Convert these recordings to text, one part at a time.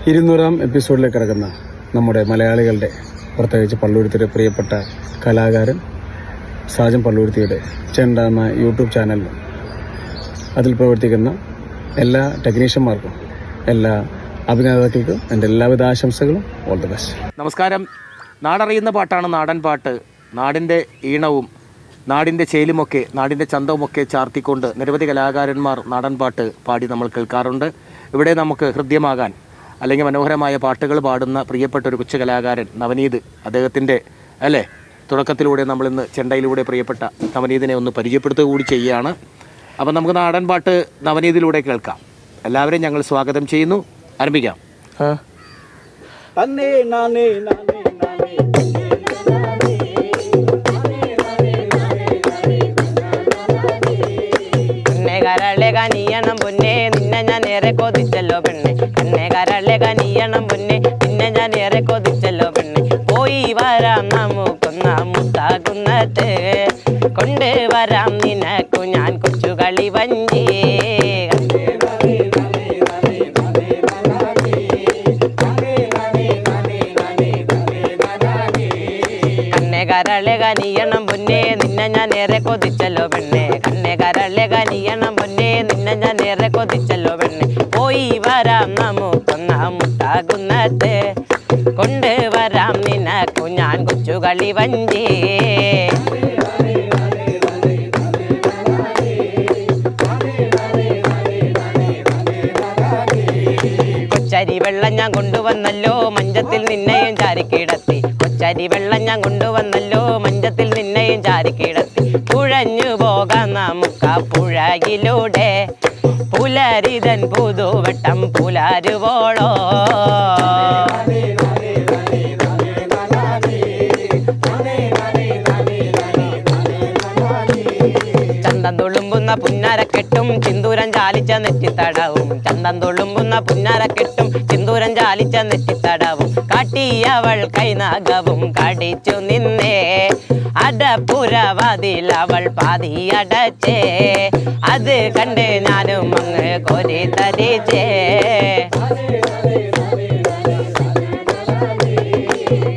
200-ാം എപ്പിസോഡിലേക്ക് കിടക്കുന്ന നമ്മുടെ മലയാളികളുടെ പ്രത്യേകിച്ച് പള്ളുരുത്തിയുടെ പ്രിയപ്പെട്ട കലാകാരൻ സാജൻ പള്ളുരുത്തിയുടെ ചെണ്ട എന്ന യൂട്യൂബ് ചാനലിലും അതിൽ പ്രവർത്തിക്കുന്ന എല്ലാ ടെക്നീഷ്യന്മാർക്കും എല്ലാ അഭിനേതാക്കൾക്കും എൻ്റെ എല്ലാവിധ ആശംസകളും. All the best. നമസ്കാരം. നാടറിയുന്ന പാട്ടാണ് നാടൻ പാട്ട്. നാടിൻ്റെ ഈണവും നാടിൻ്റെ ചേലുമൊക്കെ നാടിൻ്റെ ചന്തവുമൊക്കെ ചാർത്തിക്കൊണ്ട് നിരവധി കലാകാരന്മാർ നാടൻ പാട്ട് പാടി നമ്മൾ കേൾക്കാറുണ്ട്. ഇവിടെ നമുക്ക് ഹൃദ്യമാകാൻ അല്ലെങ്കിൽ മനോഹരമായ പാട്ടുകൾ പാടുന്ന പ്രിയപ്പെട്ട ഒരു കൊച്ചു കലാകാരൻ നവനീത്, അദ്ദേഹത്തിൻ്റെ തുടക്കത്തിലൂടെ നമ്മളിന്ന് ചെണ്ടയിലൂടെ പ്രിയപ്പെട്ട നവനീതിനെ ഒന്ന് പരിചയപ്പെടുത്തുക കൂടി ചെയ്യുകയാണ്. അപ്പം നമുക്ക് നാടൻ പാട്ട് നവനീതിലൂടെ കേൾക്കാം. എല്ലാവരെയും ഞങ്ങൾ സ്വാഗതം ചെയ്യുന്നു. ആരംഭിക്കാം. കരളെകനീയണം പൊന്നെ നിന്നെ ഞാൻ ഏറെ കൊതിച്ചല്ലോ പെണ്ണെ, കണ്ണെ കരളെകനീയണം പൊന്നെ നിന്നെ ഞാൻ ഏറെ കൊതിച്ചല്ലോ പെണ്ണെ. പോയി വരാം നമുക്കൊന്ന മുത്താകുന്നത്, കൊണ്ടുവരാം നിനക്കു ഞാൻ കൊച്ചു കളി വഞ്ചി. കണ്ണെ കരളെകനീയണം പൊന്നെ നിന്നെ ഞാൻ ഏറെ കൊതിച്ചല്ലോ പെണ്ണെ, കണ്ണെ കരളെകനീയണം പൊന്നെ നിന്നെ ഞാൻ ഏറെ കൊതിച്ചല്ലോ പെണ്ണെ. പോയി വരാം നമുക്കൊന്ന മുത്താകുന്നത്, കൊണ്ടുവരാം നിനക്കു ഞാൻ കൊച്ചു കളി വഞ്ചി. കൊച്ചരി വെള്ളം ഞാൻ കൊണ്ടുവന്നല്ലോ മഞ്ചത്തിൽ നിന്നെയും ചാരിക്കിടത്തി, കൊച്ചരി വെള്ളം ഞാൻ കൊണ്ടുവന്നല്ലോ മഞ്ചത്തിൽ നിന്നെയും ചാരിക്കിടത്തി. പുഴഞ്ഞു പോകാം നമുക്ക് പുഴയിലൂടെ, പുലരിതൻ പുതുവട്ടം പുലരുവോളോ. ചന്തം തുളുമ്പുന്ന പുന്നരക്കെട്ടും ചിന്തൂരം ചാലിച്ച നെറ്റിത്തടവും, ചന്തം തുളുമ്പുന്ന പുന്നരക്കെട്ടും ചിന്തൂരം ചാലിച്ച നെറ്റിത്തടവും. കാട്ടിയവൾ കൈനാഗവും കടിച്ചു നിന്നേ, അടപ്പുരവാതിൽ അവൾ പാതിയടച്ചേ, അത് കണ്ട് ഞാനും അങ്ങ് കോരി തരിച്ചേ.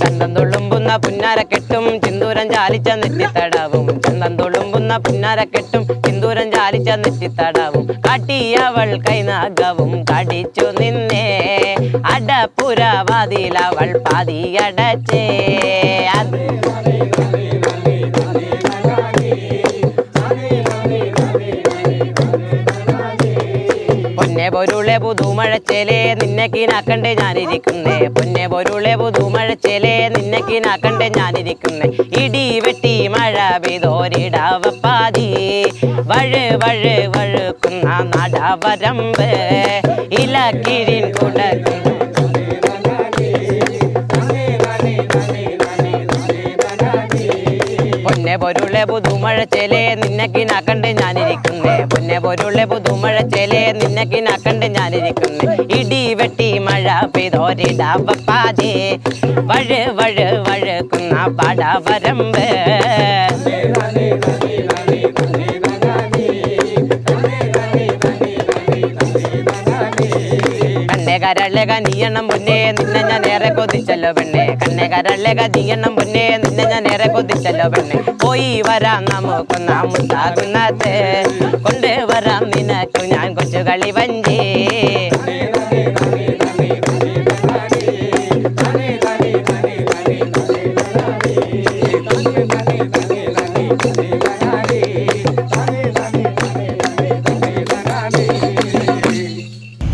ചന്തം തുളുമ്പുന്ന പുന്നരക്കെട്ടും ചിന്തൂരം ചാലിച്ച നെറ്റിത്തടവും, ചന്തം തുളുമ്പുന്ന പുന്നരക്കെട്ടും ചിന്തൂരം ചാലിച്ച നെറ്റിത്തടവും. കാട്ടിയവൾ കൈനാഗവും കടിച്ചു നിന്നേ, അടപ്പുരവാതിൽ അവൾ പാതിയടച്ചേ. പൊന്നെ പൊരുളെ പുതുമഴച്ചേലേ നിന്നെക്കിനാക്കണ്ടേ ഞാനിരിക്കുന്നേ, പൊന്നെ പൊരുളെ പുതുമഴച്ചേലേ നിന്നെക്കിനാക്കണ്ടേ ഞാനിരിക്കുന്നേ. ഇടി വെട്ടി മഴ പെയ്തോരിടവപ്പാതി, വഴു വഴു വഴുക്കുന്ന നടവരമ്പ്, ഇലക്കിഴിൻ കുടക്കും പൊന്നെ പൊരുളെ പുതുമഴച്ചേലേ നിന്നെക്കിനാക്കണ്ടേ ഞാനിരിക്കുന്നേ, പൊന്നെ പൊരുളെ പുതുമഴച്ചേലേ നിന്നെക്കിനാക്കണ്ടേ ഞാനിരിക്കുന്നേ. ഇടി വെട്ടി മഴ പെയ്തോരിടവപ്പാതി, വഴു വഴു വഴുക്കുന്ന പടവരമ്പ്. കണ്ണെ കരളെകനീയണം പൊന്നെ നിന്നെ ഞാൻ ഏറെ കൊതിച്ചല്ലോ പെണ്ണെ, കണ്ണെ കരളെകനീയണം പൊന്നെ നിന്നെ ഞാൻ ഏറെ കൊതിച്ചല്ലോ പെണ്ണെ. പോയി വരാം നമുക്കൊന്ന മുത്താകുന്നത്, കൊണ്ടുവരാം നിനക്കു ഞാൻ കൊച്ചു കളി വഞ്ചി.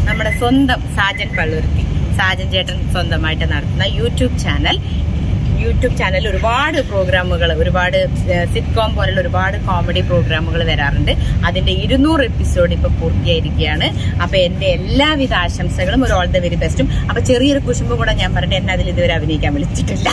നമ്മുടെ സ്വന്തം സാജൻ പള്ളുരുത്തി, സാജൻ ചേട്ടൻ സ്വന്തമായിട്ട് നടത്തുന്ന യൂട്യൂബ് ചാനൽ ഒരുപാട് പ്രോഗ്രാമുകൾ, ഒരുപാട് സിറ്റ്കോം പോലുള്ള ഒരുപാട് കോമഡി പ്രോഗ്രാമുകൾ വരാറുണ്ട്. അതിന്റെ 200 എപ്പിസോഡ് ഇപ്പൊ പൂർത്തിയായിരിക്കുകയാണ്. അപ്പൊ എന്റെ എല്ലാവിധ ആശംസകളും, ഒരു ഓൾ ദ വെരി ബെസ്റ്റും. അപ്പൊ ചെറിയൊരു കുശുമ്പ് കൂടെ ഞാൻ പറഞ്ഞിട്ട് എന്നെ അതിൽ ഇതുവരെ അഭിനയിക്കാൻ വിളിച്ചിട്ടില്ല.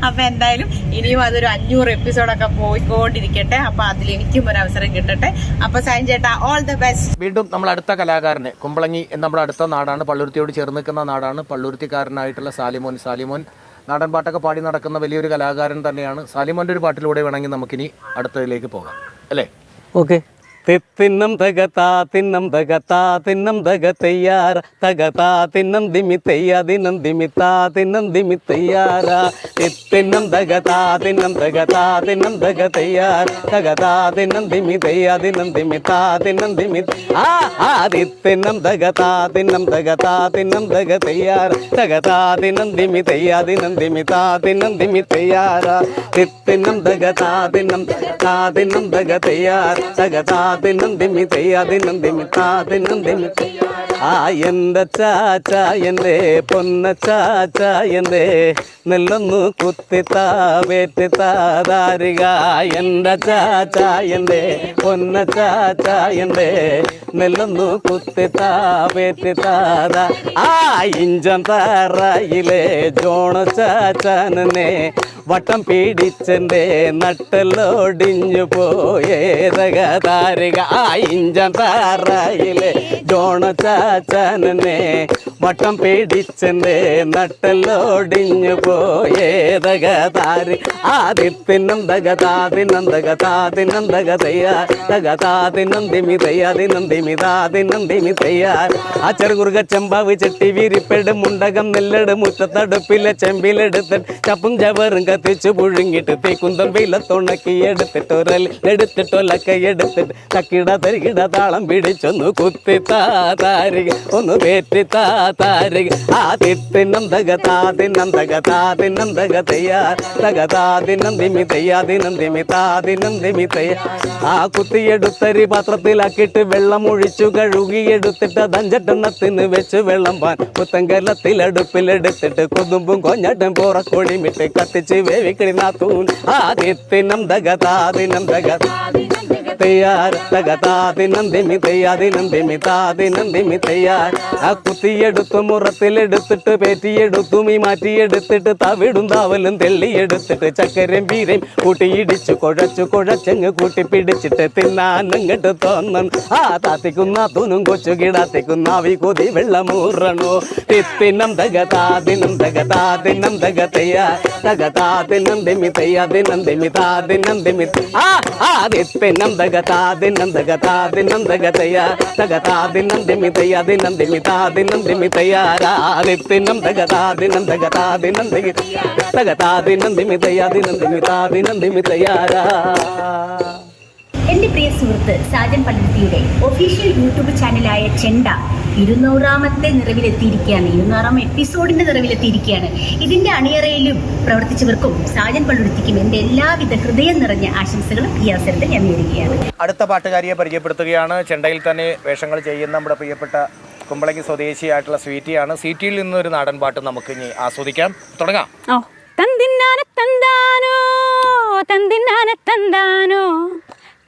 അപ്പൊ എന്തായാലും ഇനിയും അതൊരു 500 എപ്പിസോഡൊക്കെ പോയിക്കൊണ്ടിരിക്കട്ടെ. അപ്പൊ അതിൽ എനിക്കും ഒരു അവസരം കിട്ടട്ടെ. അപ്പൊ സാജൻ ചേട്ടാ, ഓൾ ദ ബെസ്റ്റ്. വീണ്ടും നമ്മൾ അടുത്ത കലാകാരനെ, കുമ്പളങ്ങി നമ്മുടെ അടുത്ത നാടാണ്, പള്ളുരുത്തിയോട് ചേർന്ന് നിൽക്കുന്ന നാടാണ്. പള്ളുരുത്തിക്കാരനായിട്ടുള്ള സാലിമോൻ നാടൻ പാട്ടൊക്കെ പാടി നടക്കുന്ന വലിയൊരു കലാകാരൻ തന്നെയാണ്. സാലിമോൻ്റെ ഒരു പാട്ടിലൂടെ വേണമെങ്കിൽ നമുക്കിനി അടുത്തതിലേക്ക് പോകാം, അല്ലേ? ഓക്കെ. തിന്നം തകതാ തിന്നം തകതാ തിന്നം തകതയ്യാറ തകതാ തിന്നം ദിമിത്തയ്യ ദിനം ദിമിത്താ തിന്നം ദിമിത്തയ്യാറ തിന്നം തകതാ തിന്നം തകതാ തിന്നം തകതയ്യാറ തകതാ തിന്നം ദിമിത്തയ്യ ദിനം ദിമിത്താ തിന്നം ദിമിത്ത തിന്നം തകതാ തിന്നം തകതാ തിന്നം തകതയ്യാറ തകതാ തിന്നം ദിമിത്തയ്യ ദിനം ദിമിത്താ തിന്നം ദിമിത്തയ്യാറ തിന്നം തകതാ തിന്നം തകതാ തിന്നം തകതയ്യാറ തകതാ തിന്നം ദിമിത്തയ്യ ദിനം ദിമിത്താ തിന്നം ദിമിത്തയ്യ എൻ്റെ ചാച്ച എൻ്റെ പൊന്ന ചാച്ച എൻ്റെ നെല്ലൊന്നു കുത്തിത്താ വേറ്റിത്താ ദാരിക എൻ്റെ ചാച്ച എൻ്റെ പൊന്ന ചാച്ച എൻ്റെ നെല്ലൊന്നു കുത്തിത്താ വേറ്റിത്താ ഇഞ്ചം താറയിലെ ജോണ ചാച്ചനെ വട്ടം പിടിച്ചെൻ്റെ നട്ടലൊടിഞ്ഞു പോയേതക താരിക ഇഞ്ചം താറയിലെ ജോണ ചാച്ചനെ വട്ടം പിടിച്ചെൻ്റെ നട്ടലൊടിഞ്ഞു പോയേതക താരി തിന്നം തകതാ തിന്നം തകതാ തിന്നം തകതയ്യ തകതാ തിന്നം ദിമിതയ്യ ദിനം ദിമിതാ തിന്നം ദിമിതയ്യ ചെറുകുറുക ചെമ്പാവ് ചെട്ടി വിരിപ്പെട് മുണ്ടകം നെല്ലട് മുറ്റത്തടുപ്പിലെ ചെമ്പിലെടുത്തിട്ട് ചപ്പും ചവറും കത്തിച്ചു പുഴുങ്ങിട്ട് തീക്കുന്തം വെയിലത്തുണക്കി എടുത്തിട്ടൊലക്ക എടുത്തിട്ട് ചക്കിട തരികിട താളം പിടിച്ചൊന്നു കുത്തിത്താ താരിക ഒന്ന് വേറ്റിത്താ താരിക തിന്നം തകതാ തിന്നം തകതാ തിന്നം തകതയ്യ തകതാ ദിനം ദിമിതയ്യ ദിനം ദിമിതാ ദിനം ദിമിതയ്യ കുത്തിയെടുത്തരി പാത്രത്തിലാക്കിയിട്ട് വെള്ളം ഒഴിച്ചു കഴുകിയെടുത്തിട്ട് ദഞ്ചട്ടെണ്ണത്തിന് വെച്ച് വെള്ളം പാൻ പുത്തങ്കലത്തിൽ അടുപ്പിലെടുത്തിട്ട് കൊതുമ്പും കൊഞ്ഞട്ടും പുറക്കൊടിമിട്ട് കത്തിച്ച് വേവിക്കിടിനാത്തൂൻ തിന്നം തകതാ ദിനം തകതാ തയ്യാർ തകതാ ദിനം ദിമിതയ്യ ദിനം ദിമിതാ ദിനം ദിമിതയ്യാർ കുത്തിയെടുത്തു മുറത്തിലെടുത്തിട്ട് പേറ്റിയെടുത്തു മീ മാറ്റിയെടുത്തിട്ട് തവിടും താവലും തെള്ളിയെടുത്തിട്ട് ചക്കരയും വീരയും കൂട്ടിയിടിച്ചു കുഴച്ചങ്ങ് കൂട്ടി പിടിച്ചിട്ട് തിന്നാനങ്ങട്ട് തോന്നണം താത്തിക്കുന്ന തൂനും കൊച്ചു കിടാത്തിക്കുന്ന വി കൊതി വെള്ളമൂറണോ തിന്നം തകതാ ദിനം തകതാ ദിനം തകതയ്യ തകതാ ദിനം ദിമിതയ്യ ദിനം ദിമിതാ ദിനം ദിമിത തിന്നം തകതാ ദിനം തകതാ ദിനം തകതയ്യ തകതാ ദിനം ദിമിതയ്യ ദിനം ദിമിതാ ദിനം ദിമിതയ്യ തിന്നം തകതാ ദിനം തകതാ ദിനം തകതാ ദിനം ദിമിതയ്യ ദിനം ദിമിതാ ദിനം ദിമിതയ്യ. എൻ്റെ പ്രിയ സുഹൃത്ത് സാജൻ പള്ളുരുത്തിയുടെ ഒഫീഷ്യൽ യൂട്യൂബ് ചാനലായ ചെണ്ട 200ാമത്തെ നിറവിലെത്തിയിരിക്കുകയാണ്. 200ാം എപ്പിസോഡിന്റെ നിറവിലെത്തിയിരിക്കുകയാണ്. ഇതിന്റെ അണിയറയിലും പ്രവർത്തിച്ചവർക്കും സാജൻ പള്ളുരുത്തിക്കും എൻ്റെ എല്ലാവിധ ഹൃദയം നിറഞ്ഞ ആശംസകളും ഈ അവസരത്തിൽ ഞാൻ നേരുകയാണ്. അടുത്ത പാട്ടുകാരിയെ പരിചയപ്പെടുത്തുകയാണ്. ചെണ്ടയിൽ തന്നെ വേഷങ്ങൾ ചെയ്യുന്ന നമ്മുടെ പ്രിയപ്പെട്ട കുമ്പളങ്ങി സ്വദേശിയായിട്ടുള്ള സ്വീറ്റിയാണ്. സ്വീറ്റിയിൽ നിന്നൊരു നാടൻ പാട്ട് നമുക്ക് ഇനി ആസ്വദിക്കാം. തുടങ്ങാം. തന്തിന്നാന തന്താനോ തന്തിന്നാന തന്താനോ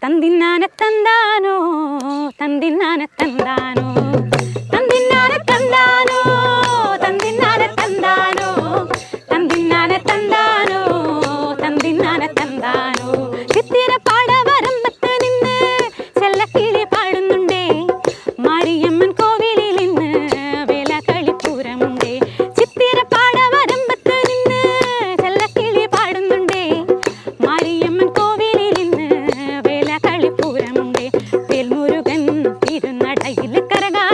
തന്തിന്നാന തന്താനോ തന്തിന്നാന തന്താനോ തന്തിന്നാന തന്താനോ തന്തിന്നാന തന്താനോ തന്തിന്നാന തന്താനോ തന്തിന്നാന തന്താനോ ചിത്തിര പാടവരമ്പത്ത് നിന്ന് ചെല്ലക്കിളി പാടുന്നുണ്ടേ മാരിയമ്മൻ കോവിലിൽ നിന്ന് വേല കളിപ്പൂരമുണ്ടേ ചിത്തിര പാടവരമ്പത്ത് നിന്ന് ചെല്ലക്കിളി പാടുന്നുണ്ടേ മാരിയമ്മൻ കോവിലിൽ നിന്ന് വേല കളിപ്പൂരമുണ്ടേ വേൽമുരുകൻ തിരുനടയിൽ കരകാ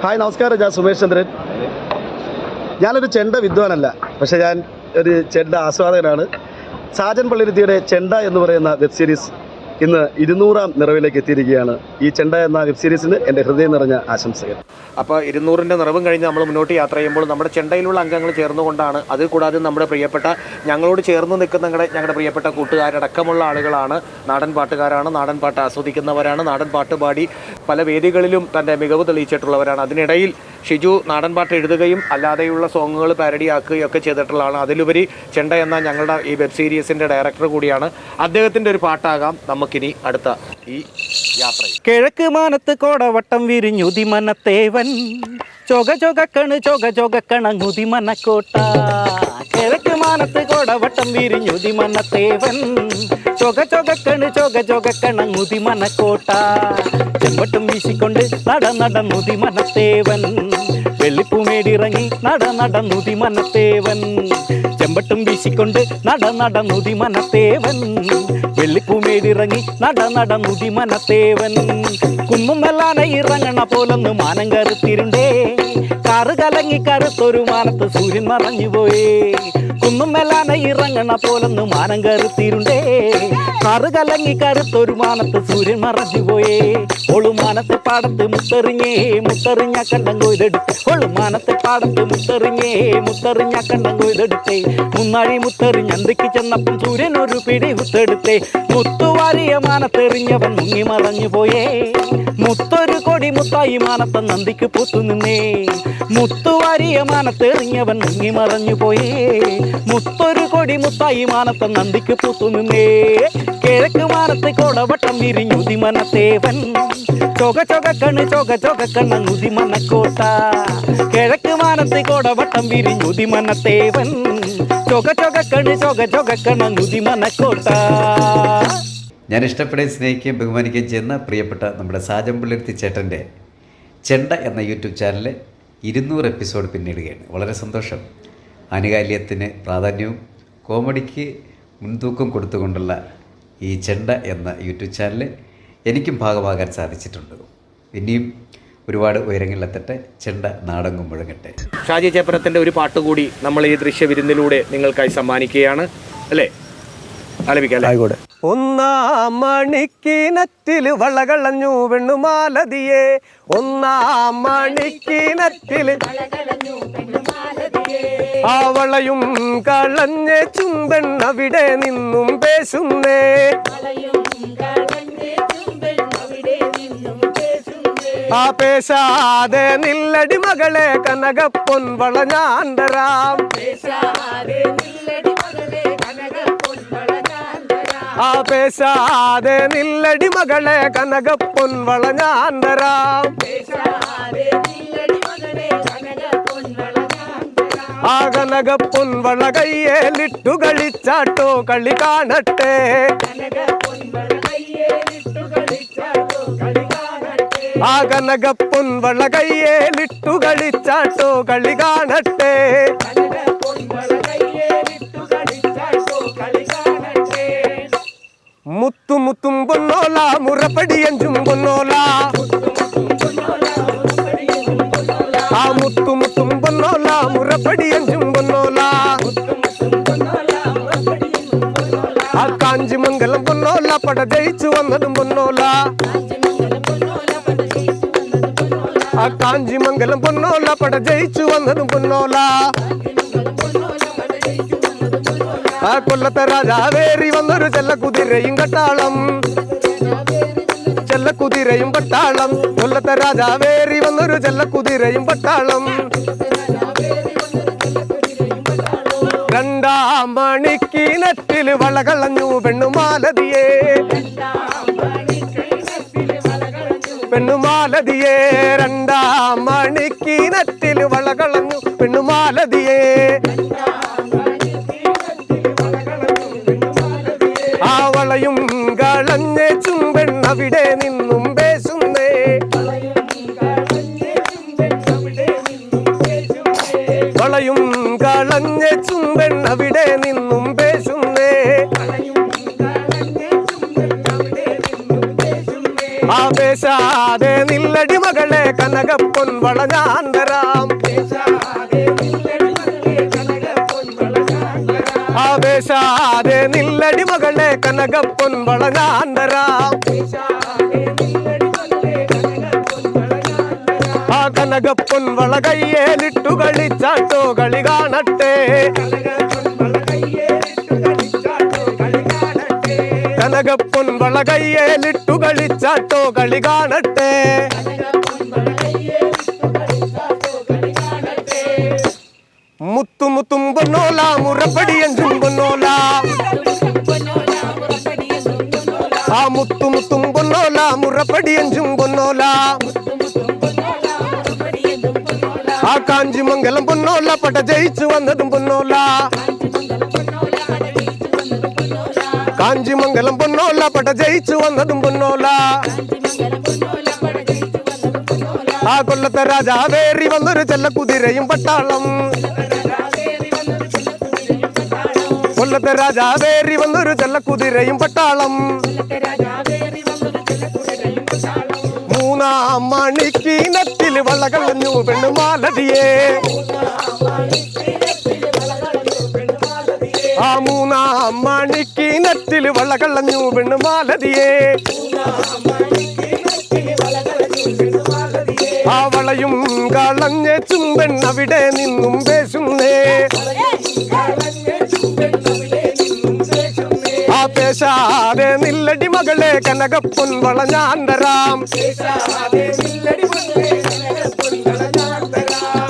ഹായ് നമസ്കാരം, ഞാൻ സുമേഷ് ചന്ദ്രൻ. ഞാനൊരു ചെണ്ട വിദ്വാനല്ല, പക്ഷേ ഞാൻ ഒരു ചെണ്ട ആസ്വാദകനാണ്. സാജൻ പള്ളുരുത്തിയുടെ ചെണ്ട എന്ന് പറയുന്ന വെബ് സീരീസ് ഇന്ന് 200ാം നിറവിലേക്ക് എത്തിയിരിക്കുകയാണ്. ഈ ചെണ്ട എന്ന വെബ് സീരീസിന് എൻ്റെ ഹൃദയം നിറഞ്ഞ ആശംസകൾ. അപ്പോൾ 200ൻ്റെ നിറവും കഴിഞ്ഞ് നമ്മൾ മുന്നോട്ട് യാത്ര ചെയ്യുമ്പോൾ നമ്മുടെ ചെണ്ടയിലുള്ള അംഗങ്ങൾ ചേർന്നുകൊണ്ടാണ്. അത് കൂടാതെ നമ്മുടെ പ്രിയപ്പെട്ട ഞങ്ങളോട് ചേർന്ന് നിൽക്കുന്ന ഞങ്ങളുടെ പ്രിയപ്പെട്ട കൂട്ടുകാരടക്കമുള്ള ആളുകളാണ്. നാടൻ പാട്ടുകാരാണ്, നാടൻ പാട്ട് ആസ്വദിക്കുന്നവരാണ്, നാടൻ പാട്ട് പാടി പല വേദികളിലും തൻ്റെ മികവ് തെളിയിച്ചിട്ടുള്ളവരാണ്. അതിനിടയിൽ ഷിജു നാടൻ പാട്ട് എഴുതുകയും അല്ലാതെയുള്ള സോങ്ങുകൾ പാരഡിയാക്കുകയും ഒക്കെ ചെയ്തിട്ടുള്ളതാണ്. അതിലുപരി ചെണ്ട എന്ന ഞങ്ങളുടെ ഈ വെബ് സീരീസിൻ്റെ ഡയറക്ടർ കൂടിയാണ്. അദ്ദേഹത്തിൻ്റെ ഒരു പാട്ടാകാം നമുക്കിനി അടുത്ത ഈ യാത്രയിൽ. കിഴക്ക് മാനത്ത് കോടവട്ടം വിരിഞ്ഞുതി മനത്തേവൻ ചൊകച്ചൊകക്കണങ്ങുതി മനക്കോട്ട. കിഴക്ക് മാനത്ത് കോടവട്ടം വിരിഞ്ഞുതി മനത്തേവൻ ചൊകച്ചൊകക്കണങ്ങുതി മനക്കോട്ട. ചെമ്പട്ടും വീശിക്കൊണ്ട് നടന്നുതി മനത്തേവൻ വെള്ളിപ്പൂമേടിറങ്ങി നടന്നുതി മനത്തേവൻ. ചെമ്പട്ടും വീശിക്കൊണ്ട് നടന്നുതി മനത്തേവൻ വെള്ളിപ്പൂമേടിറങ്ങി നടന്നുതി മനത്തേവൻ. കുന്നും മെല്ലാന ഇറങ്ങണ പോലൊന്ന് മാനം കറുത്തിരുണ്ടേ, കാറ് കലങ്ങി കറുത്തൊരു മാനത്ത് സൂര്യൻ മറഞ്ഞുപോയേ. കുന്നും മെല്ലാന ഇറങ്ങണ പോലൊന്ന് മാനം കറുത്തിരുണ്ടേ, കാറ് കലങ്ങി കറുത്തൊരു മാനത്ത് സൂര്യൻ മറഞ്ഞുപോയേ. ഒളുമാനത്തെ പാടത്ത് മുത്തെറിഞ്ഞ കണ്ടം കൊയ്തെടുത്ത്, ഒളുമാനത്തെ പാടത്ത് മുത്തെറിഞ്ഞ കണ്ടം കൊയ്തെടുത്തേ. മുന്നാഴി മുത്തെറിഞ്ഞന്തിക്ക് ചെന്നപ്പം സൂര്യൻ ഒരു പിടി മുത്തെടുത്തേ. മുത്തുവാരിയ മാനത്തെറിഞ്ഞവൻ മുങ്ങി മറഞ്ഞു പോയേ. മുത്തൊരു കൊടി മുത്തായി മാനത്ത നന്ദിക്ക് പൂത്തു നിന്നേ. മുത്തുവാരിയ മാനത്തെറിഞ്ഞവൻ മുങ്ങി മറഞ്ഞു പോയേ. മുത്തൊരു കൊടി മുത്തായി മാനത്ത നന്ദിക്ക് പൂത്തു നിന്നേ. കിഴക്ക് മാനത്ത് കോടവട്ടം വിരിഞ്ഞുതി മനത്തേവൻ ചൊകച്ചൊകക്കണങ്ങുതി മനക്കോട്ട. കിഴക്ക് മാനത്ത് കോടവട്ടം വിരിഞ്ഞുതി മനത്തേവൻ ചൊകച്ചൊകക്കണങ്ങുതി മനക്കോട്ട. ഞാൻ ഇഷ്ടപ്പെടുകയും സ്നേഹിക്കുകയും ബഹുമാനിക്കുകയും ചെയ്യുന്ന പ്രിയപ്പെട്ട നമ്മുടെ സാജൻ പള്ളുരുത്തി ചേട്ടൻ്റെ ചെണ്ട എന്ന യൂട്യൂബ് ചാനലിൽ 200 എപ്പിസോഡ് പിന്നിടുകയാണ്. വളരെ സന്തോഷം. ആനുകാലികത്തിന് പ്രാധാന്യവും കോമഡിക്ക് മുൻതൂക്കം കൊടുത്തുകൊണ്ടുള്ള ഈ ചെണ്ട എന്ന യൂട്യൂബ് ചാനൽ എനിക്കും ഭാഗമാകാൻ സാധിച്ചിട്ടുണ്ട്. ഇനിയും ഒരുപാട് ഉയരങ്ങളിലെത്തട്ടെ. ചെണ്ട നാടങ്ങും മുഴങ്ങട്ടെ. ഷാജി ചേപ്പനത്തിൻ്റെ ഒരു പാട്ടുകൂടി നമ്മൾ ഈ ദൃശ്യവിരുന്നിലൂടെ നിങ്ങൾക്കായി സമ്മാനിക്കുകയാണ് അല്ലേ? ആലപിക്കാം. ആയിക്കോട്ടെ. ഒന്നാം മണിക്കിനറ്റിൽ വളകളഞ്ഞു വെണ്ണുമാലതിയെ, ഒന്നാം മണിക്കിനറ്റിൽ ആ വളയും കളഞ്ഞ ചുംബെണ്ണവിടെ നിന്നും പേശുന്നേ. ആ പേശാതെ നില്ലടി മകളെ കനകപ്പൊൻ വളഞ്ഞാണ്ടരാം. ആ പേശാതെ നില്ലടി മകളെ കനകപ്പൊൻ വളഞ്ഞാണ്ടരാം. ആ കനകപ്പൊൻ വള കയ്യേലിട്ടു കളിച്ചാട്ടോ കളി കാണട്ടെ. ആ കനകപ്പൊൻ വള കയ്യേലിട്ടു കളിച്ചാട്ടോ കളി കാണട്ടെ. മുത്തും പൊന്നോല മുറപ്പടിയഞ്ചും പൊന്നോല. ആ മുത്തും പൊന്നോല മുറപ്പടിയഞ്ചും പൊന്നോല. ആ കാഞ്ചിമംഗലം പൊന്നോല പട ജയിച്ചു വന്നതും പൊന്നോല. ആ കാഞ്ചിമംഗലം പൊന്നോല പട ജയിച്ചു വന്നതും പൊന്നോല. ആ കൊല്ലത്തെ രാജാവേറി വന്നൊരു ചെല്ലക്കുതിരയും കട്ടാളം. ചെല്ലക്കുതിരയും പട്ടാളം. കൊല്ലത്തെ രാജാവേറി വന്നൊരു ചെല്ലക്കുതിരയും പട്ടാളം. രണ്ടാം മണിക്കിനറ്റിൽ വളകളഞ്ഞു പെണ്ണുമാലതിയെ, പെണ്ണുമാലതിയെ. രണ്ടാം മണിക്കിനറ്റിൽ വളകളഞ്ഞു പെണ്ണുമാലതിയെ. ആ വളയും കളഞ്ഞ ചുംബെണ്ണവിടെ നിന്നും പേശുന്നേ. വളയും കളഞ്ഞ ചുംബെണ്ണവിടെ നിന്നും പേശുന്നേ. ആവേശാതെ നില്ലടി മകളെ കനകപ്പൊൻ വള ഞാൻ തരാം. ആവേശാതെ നില്ലടി മകളെ കനകപ്പൊൻ വള ഞാൻ തരാം. ആ കനകപ്പൊൻ വള കയ്യേലിട്ടു കളിച്ചാട്ടോ കളി കാണട്ടെ. കനകപ്പൊൻ വള കയ്യേലിട്ടു കളിച്ചാട്ടോ കളി കാണട്ടെ. മുത്തുമുത്തും പൊന്നോല മുറപ്പടിയഞ്ചും പൊന്നോല. ആ മുത്തുമുത്തും പൊന്നോല മുറപ്പടിയഞ്ചും പൊന്നോല. ആ കാഞ്ചിമംഗലം പൊന്നോല പട ജയിച്ചു വന്നതും പൊന്നോല. കാഞ്ചിമംഗലം പൊന്നോല പട ജയിച്ചു വന്നതും പൊന്നോല. ആ കൊല്ലത്തെ രാജാവേറി വന്നൊരു ചെല്ലക്കുതിരയും പട്ടാളം. കൊല്ലത്തെ രാജാവേറി വന്നൊരു ചെല്ലക്കുതിരയും പട്ടാളം. മൂന്നാം മണിക്കീനത്തിൽ വളകളഞ്ഞു പെണ്ണുമാലതിയെ. ആ മൂന്നാം മണിക്കീനത്തിൽ വളകളഞ്ഞു പെണ്ണുമാലതിയെ. ആ വളയും കളഞ്ഞ ചുംബൻ അവിടെ നിന്നും പേശുന്നേ. ആ പേശാതെ നില്ലടി മകളെ കനകപ്പൊൻ വള ഞാൻ തരാം.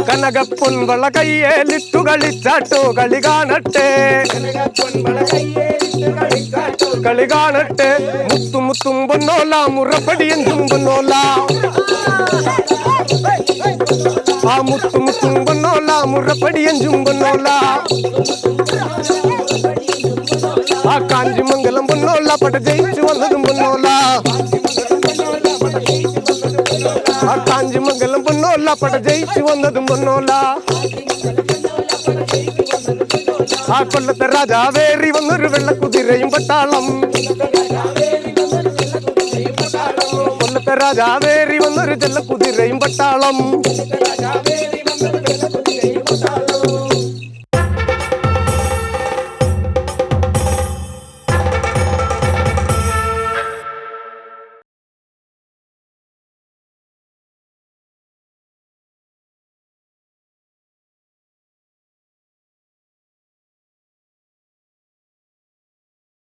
കനകപ്പൊൻ വള കയ്യേലിട്ടു കളിച്ചാട്ടോ കളി കാണട്ടെ. കളി കാണട്ടെ. മുത്തുമുത്തും പൊന്നോല മുറപ്പടിയഞ്ചും പൊന്നോല. ആ മുത്തുമുത്തും പൊന്നോല മുറപ്പടിയഞ്ചും പൊന്നോല. ആ കാഞ്ചിമംഗലം പൊന്നോല പട ജയിച്ചു വന്നതും പൊന്നോല. ആ കാഞ്ചിമംഗലം പൊന്നോല പട ജയിച്ചു വന്നതും പൊന്നോല. ആ കൊല്ലത്തെ രാജാവേറി വന്നൊരു വെള്ളക്കുതിരയും പട്ടാളം. കൊല്ലത്തെ രാജാവേറി വന്നൊരു ചെല്ലക്കുതിരയും പട്ടാളം.